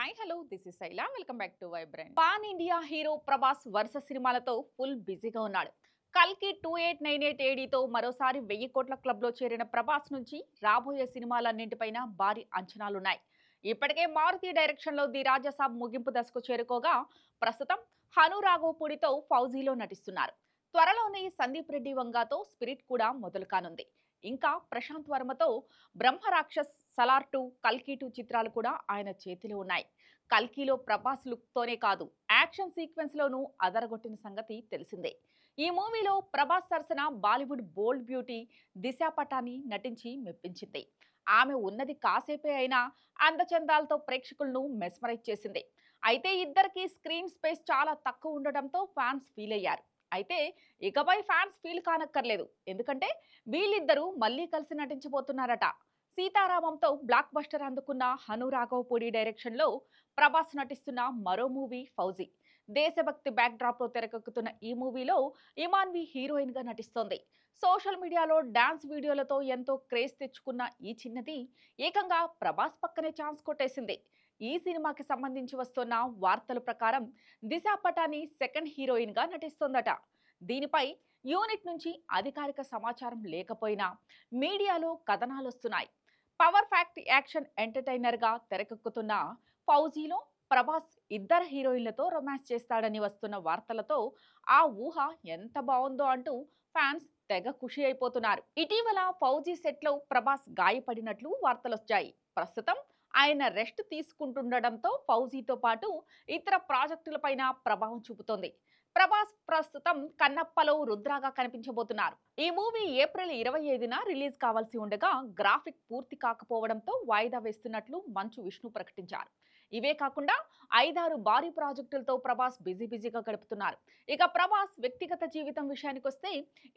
Hi hello this is Shaila welcome back to vibrant. Pan India hero Prabhas వరుస సినిమాలతో full బిజీగా ఉన్నాడు. కల్కి 2898 ఏడీతో మరోసారి 1000 కోట్ల క్లబ్ లో చేరిన ప్రభాస్ నుంచి రాబోయే సినిమాలన్నింటిపైన భారీ అంచనాలున్నాయి. ఇప్పటికే మారుతి డైరెక్షన్ లో ది రాజాసాబ్ ముగింపు దశకు చేరుకోగా ప్రస్తుతం హను రాఘవపూడితో ఫౌజీలో నటిస్తున్నారు. త్వరలోనే సందీప్ రెడ్డి వంగాతో స్పిరిట్ కూడా మొదలు కానుంది. ఇంకా ప్రశాంత్ వర్మతో బ్రహ్మరాక్షస్, సలార్ 2, కల్కి 2 చిత్రాలు కూడా ఆయన చేతిలో ఉన్నాయి. కల్కిలో ప్రభాస్ లుక్ తోనే కాదు, యాక్షన్ సీక్వెన్స్ లోనూ అదరగొట్టిన సంగతి తెలిసిందే. ఈ మూవీలో ప్రభాస్ సరసన బాలీవుడ్ బోల్డ్ బ్యూటీ దిశా పటాని నటించి మెప్పించింది. ఆమె ఉన్నది కాసేపే అయినా అందచందాలతో ప్రేక్షకులను మెస్మరైజ్ చేసింది. అయితే ఇద్దరికి స్క్రీన్ స్పేస్ చాలా తక్కువ ఉండడంతో ఫ్యాన్స్ ఫీల్ అయ్యారు. అయితే ఇకపై ఫ్యాన్స్ ఫీల్ కానక్కర్లేదు, ఎందుకంటే వీళ్ళిద్దరూ మళ్ళీ కలిసి నటించబోతున్నారట. సీతారామంతో బ్లాక్ బస్టర్ అందుకున్న హను రాఘవపూడి డైరెక్షన్ లో ప్రభాస్ నటిస్తున్న మరో మూవీ ఫౌజీ. దేశభక్తి బ్యాక్ డ్రాప్ లో తెరకెక్కుతున్న ఈ మూవీలో ఇమాన్వి హీరోయిన్ గా నటిస్తోంది. సోషల్ మీడియాలో డాన్స్ వీడియోలతో ఎంతో క్రేజ్ తెచ్చుకున్న ఈ చిన్నది ఏకంగా ప్రభాస్ పక్కనే ఛాన్స్ కొట్టేసింది. ఈ సినిమాకి సంబంధించి వస్తున్న వార్తల ప్రకారం దిశా పటాని సెకండ్ హీరోయిన్ గా నటిస్తోందట. దీనిపై యూనిట్ నుంచి అధికారిక సమాచారం లేకపోయినా మీడియాలో కథనాలొస్తున్నాయి. పవర్ ఫ్యాక్ట్ యాక్షన్ ఎంటర్టైనర్ గా తెరకెక్కుతున్న ఫౌజీలో ప్రభాస్ ఇద్దరు హీరోయిన్లతో రొమాన్స్ చేస్తాడని వస్తున్న వార్తలతో ఆ ఊహ ఎంత బాగుందో అంటూ ఫ్యాన్స్ తెగ ఖుషి అయిపోతున్నారు. ఇటీవల ఫౌజీ సెట్ లో ప్రభాస్ గాయపడినట్లు వార్తలొచ్చాయి. ప్రస్తుతం ఆయన రెస్ట్ తీసుకుంటుండటంతో ఫౌజీతో పాటు ఇతర ప్రాజెక్టులపైన ప్రభావం చూపుతోంది. ప్రభాస్ ప్రస్తుతం కన్నప్పలో రుద్రాగా కనిపించబోతున్నారు. ఈ మూవీ ఏప్రిల్ 25న రిలీజ్ కావాల్సి ఉండగా గ్రాఫిక్ పూర్తి కాకపోవడంతో వాయిదా వేస్తున్నట్లు మంచు విష్ణు ప్రకటించారు. ఇవే కాకుండా 5-6 భారీ ప్రాజెక్టులతో ప్రభాస్ బిజీగా గడుపుతున్నారు. ఇక ప్రభాస్ వ్యక్తిగత జీవితం విషయానికొస్తే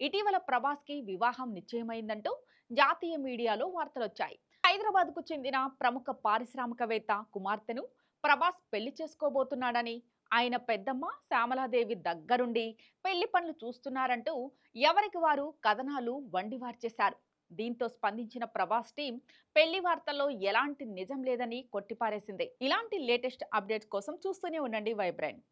ఇటీవల ప్రభాస్ కి వివాహం నిశ్చయమైందంటూ జాతీయ మీడియాలో వార్తలొచ్చాయి. హైదరాబాద్ కు చెందిన ప్రముఖ పారిశ్రామికవేత్త కుమార్తెను ప్రభాస్ పెళ్లి చేసుకోబోతున్నాడని, ఆయన పెద్దమ్మ శ్యామలాదేవి దగ్గరుండి పెళ్లి పనులు చూస్తున్నారంటూ ఎవరికి వారు కథనాలు వండివార్చేశారు. దీంతో స్పందించిన ప్రభాస్ టీం పెళ్లి వార్తల్లో ఎలాంటి నిజం లేదని కొట్టిపారేసింది. ఇలాంటి లేటెస్ట్ అప్డేట్స్ కోసం చూస్తూనే ఉండండి వైబ్రెంట్.